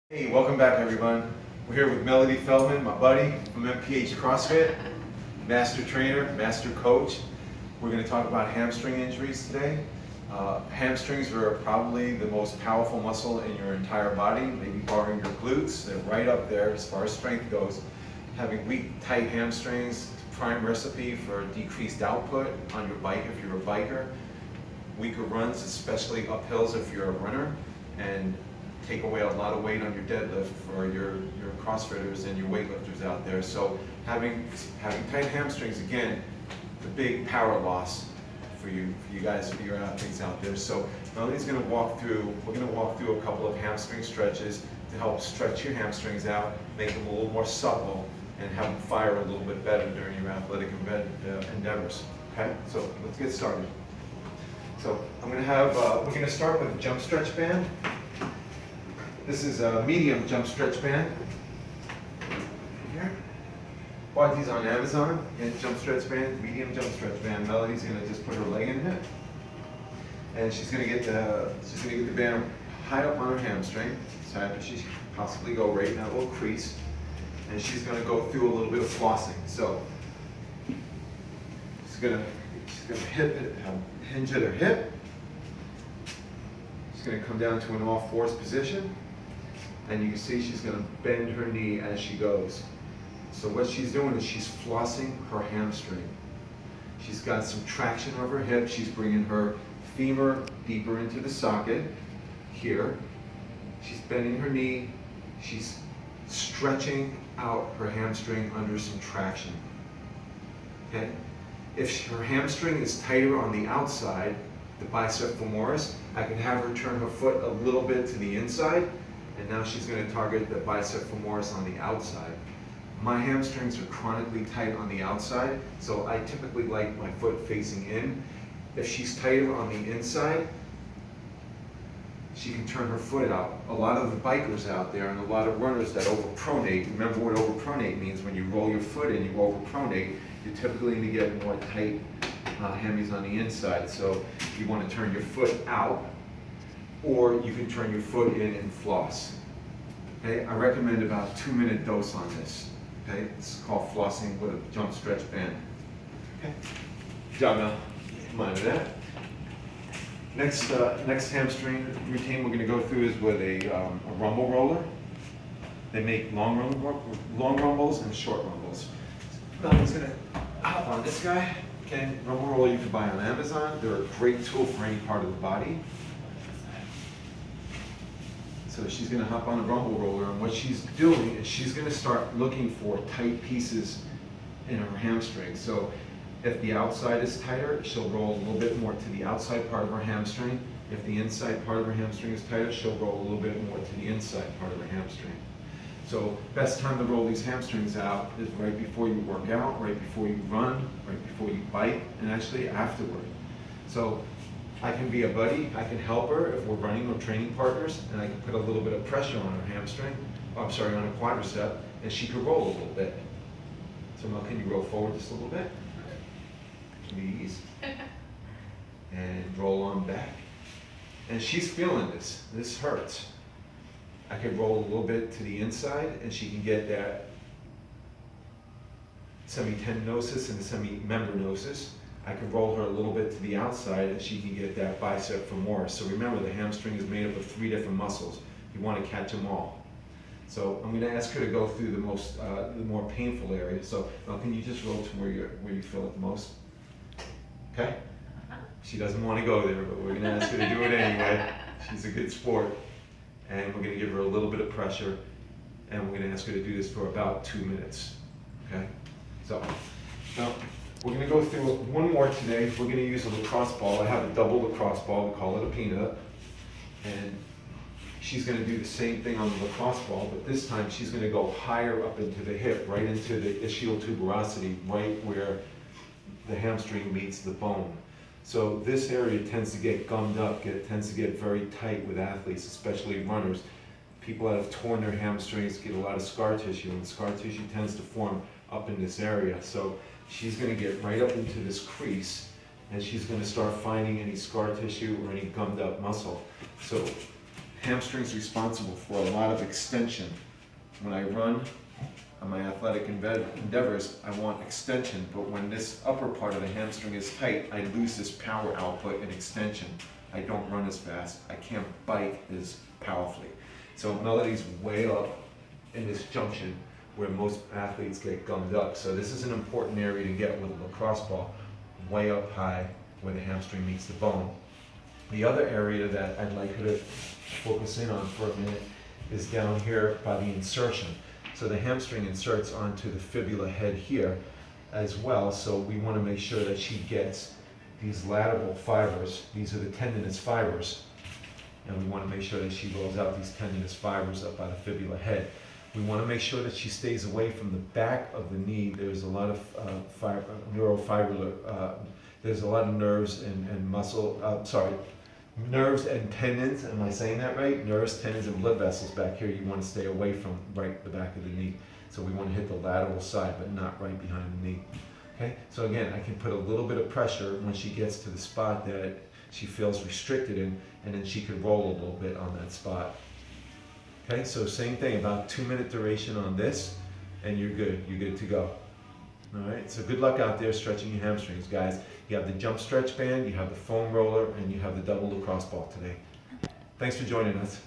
Hey, welcome back everyone. We're here with Melody Feldman, my buddy from MPH CrossFit, master trainer, master coach. We're going to talk about hamstring injuries today. Hamstrings are probably the most powerful muscle in your entire body, maybe barring your glutes. They're right up there as far as strength goes. Having weak, tight hamstrings, prime recipe for decreased output on your bike if you're a biker. Weaker runs, especially uphills if you're a runner, and take away a lot of weight on your deadlift for your CrossFitters and your weightlifters out there. So having tight hamstrings, again, the big power loss for you guys, for your athletes out there. So Melody's going to walk through, we're going to walk through a couple of hamstring stretches to help stretch your hamstrings out, make them a little more supple, and have them fire a little bit better during your athletic endeavors. Okay, so let's get started. So I'm going to have, we're going to start with a jump stretch band. This is a medium jump stretch band. Here. Bought these on Amazon. And jump stretch band, medium jump stretch band. Melody's gonna just put her leg in it, and she's gonna get the band high up on her hamstring, so after she possibly go right in that little crease, and she's gonna go through a little bit of flossing. So she's gonna hinge at her hip. She's gonna come down to an all fours position. And you can see she's going to bend her knee as she goes. So what she's doing is she's flossing her hamstring. She's got some traction of her hip. She's bringing her femur deeper into the socket here. She's bending her knee. She's stretching out her hamstring under some traction. Okay? If her hamstring is tighter on the outside, the bicep femoris, I can have her turn her foot a little bit to the inside. And now she's going to target the bicep femoris on the outside. My hamstrings are chronically tight on the outside, so I typically like my foot facing in. If she's tighter on the inside, she can turn her foot out. A lot of the bikers out there and a lot of runners that overpronate, remember what overpronate means. When you roll your foot in, you overpronate, you're typically going to get more tight hammies on the inside. So you want to turn your foot out, or you can turn your foot in and floss. Okay, I recommend about 2-minute dose on this. Okay, it's called flossing with a jump stretch band. Okay, good job now. Mind that. Next hamstring routine we're going to go through is with a rumble roller. They make long rumbles and short rumbles. Now I'm just going to hop on this guy. Okay, rumble roller you can buy on Amazon. They're a great tool for any part of the body. So she's going to hop on the rumble roller, and what she's doing is she's going to start looking for tight pieces in her hamstring. So if the outside is tighter, she'll roll a little bit more to the outside part of her hamstring. If the inside part of her hamstring is tighter, she'll roll a little bit more to the inside part of her hamstring. So best time to roll these hamstrings out is right before you work out, right before you run, right before you bike, and actually afterward. So I can be a buddy, I can help her if we're running or training partners, and I can put a little bit of pressure on her hamstring, on her quadricep, and she could roll a little bit. So Mel, can you roll forward just a little bit? Please. And roll on back. And she's feeling this. This hurts. I can roll a little bit to the inside, and she can get that semitendinosus and semimembranosus. I can roll her a little bit to the outside, and she can get that bicep femoris. So remember, the hamstring is made up of 3 different muscles. You want to catch them all. So I'm going to ask her to go through the more painful area. So now, can you just roll to where you feel it the most? Okay? She doesn't want to go there, but we're going to ask her to do it anyway. She's a good sport. And we're going to give her a little bit of pressure, and we're going to ask her to do this for about 2 minutes. Okay? So now, we're going to go through one more today. We're going to use a lacrosse ball. I have a double lacrosse ball. We call it a peanut. And she's going to do the same thing on the lacrosse ball, but this time she's going to go higher up into the hip, right into the ischial tuberosity, right where the hamstring meets the bone. So this area tends to get gummed up, tends to get very tight with athletes, especially runners. People that have torn their hamstrings get a lot of scar tissue, and scar tissue tends to form up in this area. So she's going to get right up into this crease, and she's going to start finding any scar tissue or any gummed up muscle. So hamstring's responsible for a lot of extension. When I run on my athletic endeavors, I want extension, but when this upper part of the hamstring is tight, I lose this power output and extension. I don't run as fast. I can't bike as powerfully. So Melody's way up in this junction where most athletes get gummed up. So this is an important area to get with a lacrosse ball, way up high where the hamstring meets the bone. The other area that I'd like her to focus in on for a minute is down here by the insertion. So the hamstring inserts onto the fibula head here as well, so we want to make sure that she gets these lateral fibers. These are the tendinous fibers, and we want to make sure that she rolls out these tendinous fibers up by the fibula head. We want to make sure that she stays away from the back of the knee. There's a lot of neurofibular, there's a lot of nerves and muscle, nerves and tendons, am I saying that right? Nerves, tendons, and blood vessels back here you want to stay away from right the back of the knee. So we want to hit the lateral side, but not right behind the knee. Okay, so again, I can put a little bit of pressure when she gets to the spot that she feels restricted in, and then she can roll a little bit on that spot. Okay, so same thing, about 2-minute duration on this, and you're good to go. All right, so good luck out there stretching your hamstrings, guys. You have the jump stretch band, you have the foam roller, and you have the double lacrosse ball today. Thanks for joining us.